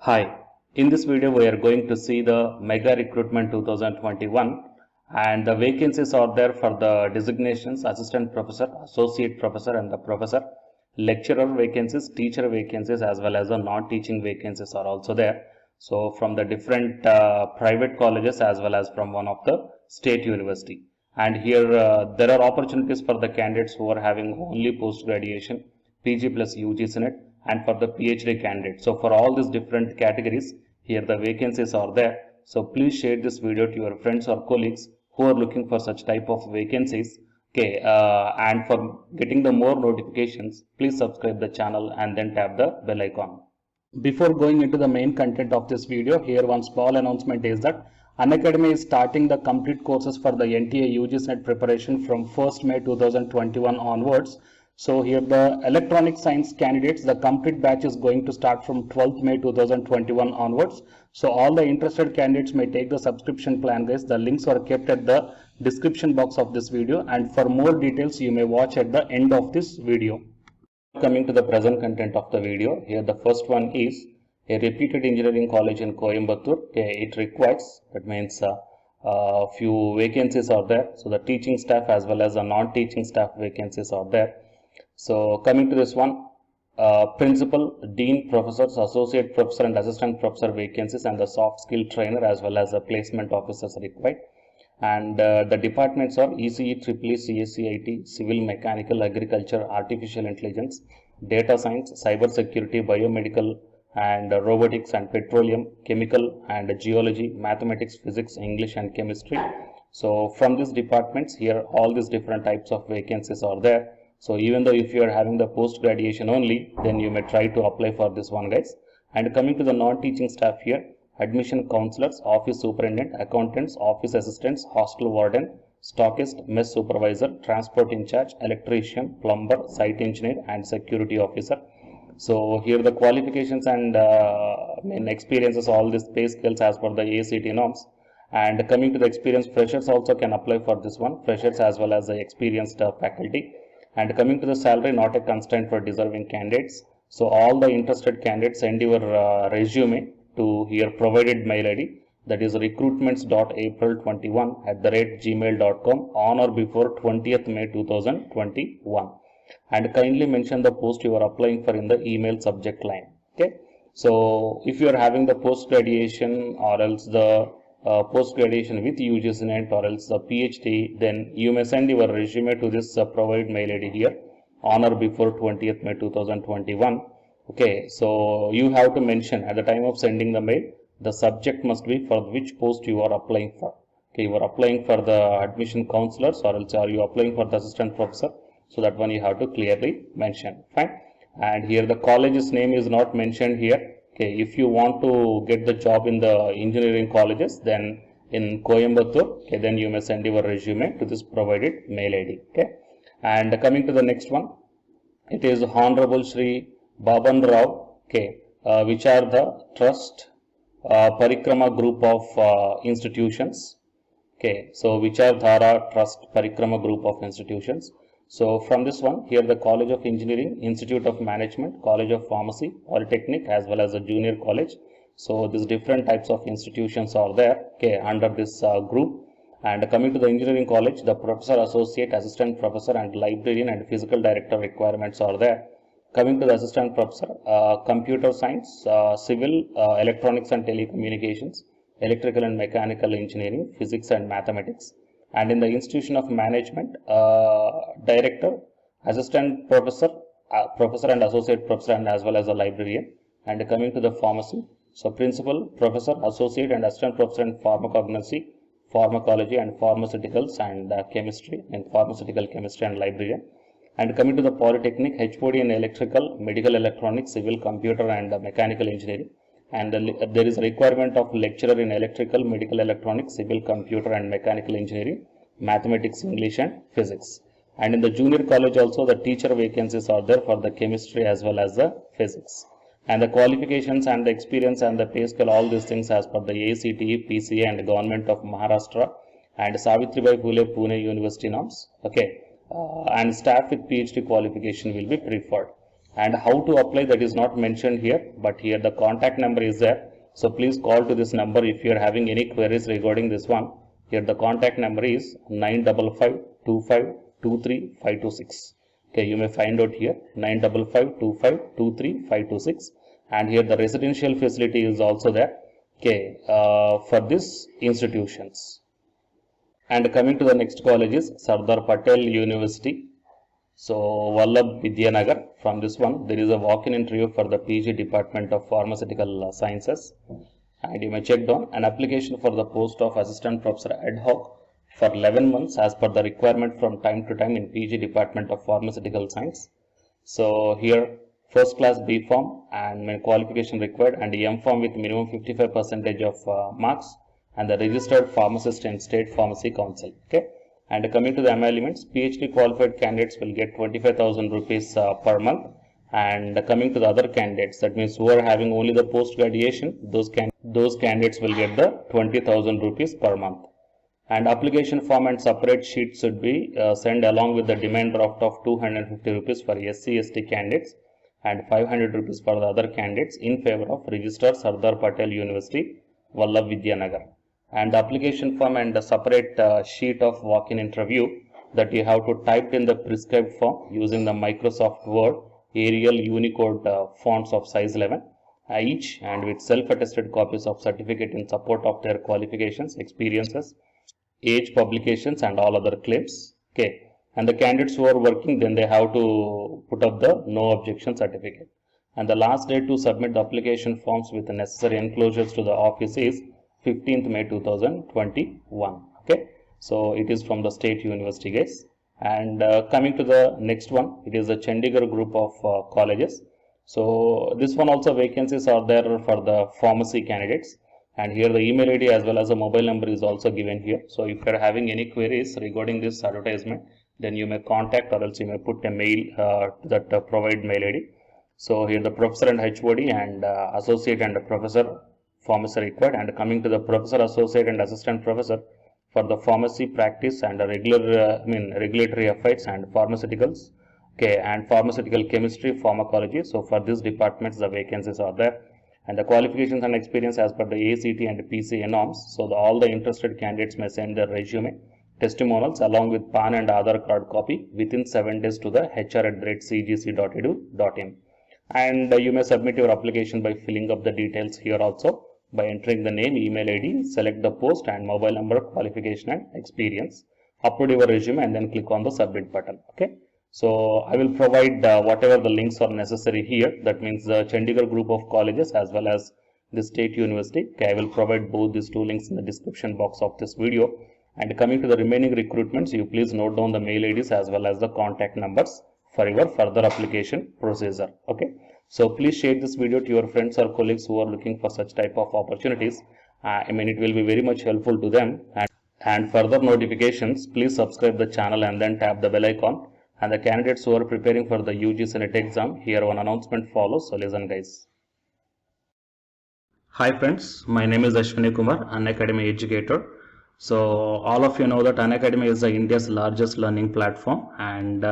Hi, in this video we are going to see the Mega Recruitment 2021 and the vacancies are there for the designations Assistant Professor, Associate Professor and the Professor, lecturer vacancies, teacher vacancies as well as the non-teaching vacancies are also there. So from the different private colleges as well as from one of the state university. And here there are opportunities for the candidates who are having only post-graduation, PG plus UG Senate and for the PhD candidate. So for all these different categories, here the vacancies are there. So please share this video to your friends or colleagues who are looking for such type of vacancies. Okay, and for getting the more notifications, please subscribe the channel and then tap the bell icon. Before going into the main content of this video, here one small announcement is that Unacademy is starting the complete courses for the NTA UG Net preparation from 1st May 2021 onwards. So here the electronic science candidates, the complete batch is going to start from 12th May 2021 onwards. So all the interested candidates may take the subscription plan guys. The links are kept at the description box of this video and for more details you may watch at the end of this video. Coming to the present content of the video, here the first one is a reputed engineering college in Coimbatore. Okay, it requires, that means few vacancies are there. So the teaching staff as well as the non-teaching staff vacancies are there. So coming to this one, principal, dean, professors, associate professor and assistant professor vacancies and the soft skill trainer as well as the placement officers required. And the departments are ECE, EEE, CSCIT, Civil, Mechanical, Agriculture, Artificial Intelligence, Data Science, Cyber Security, Biomedical and Robotics and Petroleum, Chemical and Geology, Mathematics, Physics, English and Chemistry. So from these departments here all these different types of vacancies are there. So even though if you are having the post graduation only, then you may try to apply for this one guys. And coming to the non-teaching staff here, admission counselors, office superintendent, accountants, office assistants, hostel warden, stockist, mess supervisor, transport in charge, electrician, plumber, site engineer and security officer. So here the qualifications and main experiences, all these pay scales as per the ACT norms. And coming to the experience, freshers also can apply for this one, freshers as well as the experienced faculty. And coming to the salary, not a constraint for deserving candidates. So all the interested candidates send your resume to here provided mail ID, that is recruitments.april21@gmail.com on or before 20th May 2021 and kindly mention the post you are applying for in the email subject line. Okay, so if you are having the post graduation or else the post graduation with UGC Net or else the PhD, then you may send your resume to this provided mail ID here on or before 20th May 2021. Okay, so you have to mention at the time of sending the mail, the subject must be for which post you are applying for. Okay, you are applying for the admission counselors or else are you applying for the assistant professor. So that one you have to clearly mention. Fine. And here the college's name is not mentioned here. Okay, if you want to get the job in the engineering colleges, then in Coimbatore, okay, then you may send your resume to this provided mail ID. Okay, and coming to the next one, it is Honorable Shri Baban Rao, okay, which are the trust Parikrama group of institutions. Okay, so which are Dhara Trust Parikrama group of institutions. So from this one, here the College of Engineering, Institute of Management, College of Pharmacy, Polytechnic as well as a junior college. So these different types of institutions are there, okay, under this group. And coming to the engineering college, the professor, associate, assistant professor and librarian and physical director requirements are there. Coming to the assistant professor, computer science, civil, electronics and telecommunications, electrical and mechanical engineering, physics and mathematics. And in the institution of management, director, assistant professor, professor and associate professor and as well as a librarian. And coming to the pharmacy, so principal, professor, associate and assistant professor in pharmacognosy, pharmacology and pharmaceuticals and chemistry and pharmaceutical chemistry and librarian. And coming to the polytechnic, HOD in electrical, medical electronics, civil, computer and mechanical engineering. And there is a requirement of lecturer in electrical, medical electronics, civil, computer and mechanical engineering, mathematics, English and physics. And in the junior college also the teacher vacancies are there for the chemistry as well as the physics. And the qualifications and the experience and the pay scale, all these things as per the ACTE, PCA and Government of Maharashtra and Savitribai Phule Pune University norms. Okay, and staff with PhD qualification will be preferred. And how to apply, that is not mentioned here, but here the contact number is there. So please call to this number if you are having any queries regarding this one. Here the contact number is 95525235226. Okay, you may find out here 95525235226, and here the residential facility is also there. Okay, for these institutions. And coming to the next college is Sardar Patel University. So Vallabh Vidyanagar. From this one, there is a walk-in interview for the PG Department of Pharmaceutical Sciences, and you may check down an application for the post of Assistant Professor Ad hoc for 11 months as per the requirement from time to time in PG Department of Pharmaceutical Science. So here first class B form and qualification required, and M form with minimum 55% of marks, and the registered pharmacist in State Pharmacy Council. Okay. And coming to the emoluments, PhD qualified candidates will get 25,000 rupees per month. And coming to the other candidates, that means who are having only the post graduation, those candidates will get the 20,000 rupees per month. And application form and separate sheet should be sent along with the demand draft of 250 rupees for SC/ST candidates and 500 rupees for the other candidates in favor of Registered Sardar Patel University, Vallabh Vidyanagar. And the application form and the separate sheet of walk-in interview that you have to type in the prescribed form using the Microsoft Word Arial Unicode fonts of size 11 each, and with self-attested copies of certificate in support of their qualifications, experiences, age, publications, and all other claims. Okay, and the candidates who are working, then they have to put up the no objection certificate. And the last date to submit the application forms with the necessary enclosures to the office is 15th May 2021. Okay, so it is from the State University, guys. And coming to the next one, it is a Chandigarh group of colleges. So this one also vacancies are there for the pharmacy candidates, and here the email ID as well as a mobile number is also given here. So if you are having any queries regarding this advertisement, then you may contact, or else you may put a mail to that provide mail ID. So here the professor and HOD and associate and professor pharmacy required. And coming to the professor, associate, and assistant professor for the pharmacy practice and regulatory affairs and pharmaceuticals, okay, and pharmaceutical chemistry, pharmacology. So for these departments, the vacancies are there, and the qualifications and experience as per the ACT and PCA norms. So all the interested candidates may send their resume, testimonials along with PAN and Aadhaar card copy within 7 days to the hr@cgc.edu.in. And you may submit your application by filling up the details here also, by entering the name, email ID, select the post and mobile number, qualification and experience, upload your resume, and then click on the submit button. Okay, so I will provide whatever the links are necessary here, that means the Chandigarh group of colleges as well as the State University. Okay, I will provide both these two links in the description box of this video. And coming to the remaining recruitments, you please note down the mail IDs as well as the contact numbers for your further application procedure. Okay, so please share this video to your friends or colleagues who are looking for such type of opportunities. It will be very much helpful to them. And further notifications, please subscribe the channel and then tap the bell icon. And the candidates who are preparing for the UGC NET exam, here one announcement follows. So listen, guys. Hi friends, my name is Ashwini Kumar, Unacademy educator. So all of you know that Unacademy is India's largest learning platform, and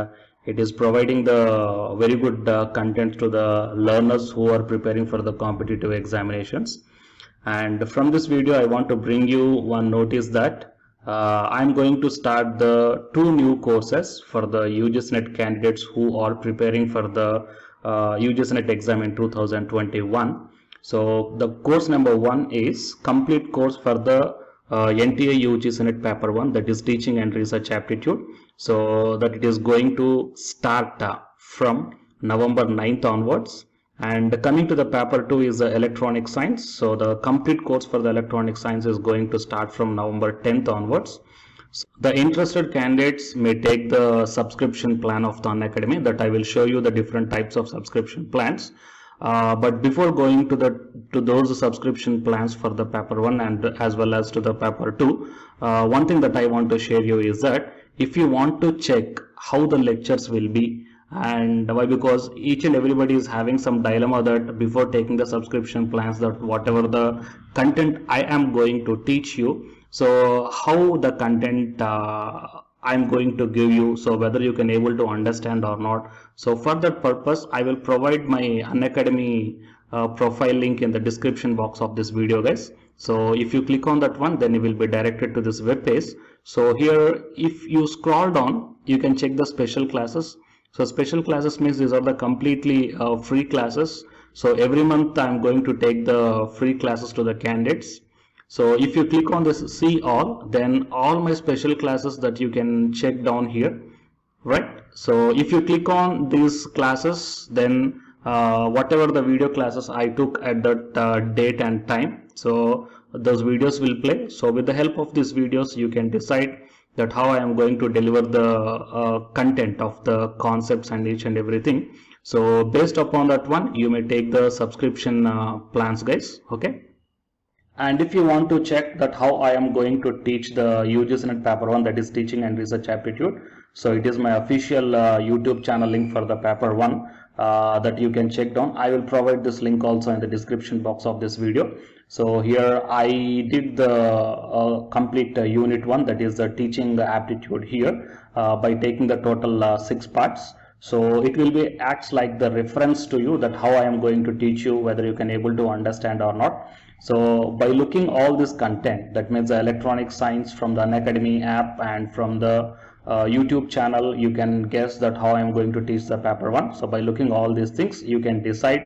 it is providing the very good content to the learners who are preparing for the competitive examinations. And from this video, I want to bring you one notice that I'm going to start the 2 new courses for the UGC NET candidates who are preparing for the UGC NET exam in 2021. So the course number 1 is complete course for the NTA UGC NET paper 1, that is teaching and research aptitude. So that it is going to start from November 9th onwards. And coming to the paper 2 is the electronic science. So the complete course for the electronic science is going to start from November 10th onwards. So the interested candidates may take the subscription plan of the Unacademy, that I will show you the different types of subscription plans. But before going to those subscription plans for the paper 1 and as well as to the paper 2, one thing that I want to share you is that if you want to check how the lectures will be, and why, because each and everybody is having some dilemma that before taking the subscription plans, that whatever the content I am going to teach you, so how the content I'm going to give you, so whether you can able to understand or not. So for that purpose, I will provide my Unacademy profile link in the description box of this video, guys. So if you click on that one, then you will be directed to this web page. So here, if you scroll down, you can check the special classes. So special classes means these are the completely free classes. So every month I'm going to take the free classes to the candidates. So if you click on this see all, then all my special classes that you can check down here, right? So if you click on these classes, then whatever the video classes I took at that date and time, so those videos will play. So with the help of these videos, you can decide that how I am going to deliver the content of the concepts and each and everything. So based upon that one, you may take the subscription plans, guys. Okay. And if you want to check that how I am going to teach the UGC NET paper 1, that is teaching and research aptitude, so it is my official YouTube channel link for the paper 1 that you can check down. I will provide this link also in the description box of this video. So here I did the complete unit 1, that is the teaching aptitude here by taking the total 6 parts. So it will be acts like the reference to you that how I am going to teach you, whether you can able to understand or not. So by looking all this content, that means the electronic science from the Unacademy app and from the YouTube channel, you can guess that how I am going to teach the paper 1. So by looking all these things, you can decide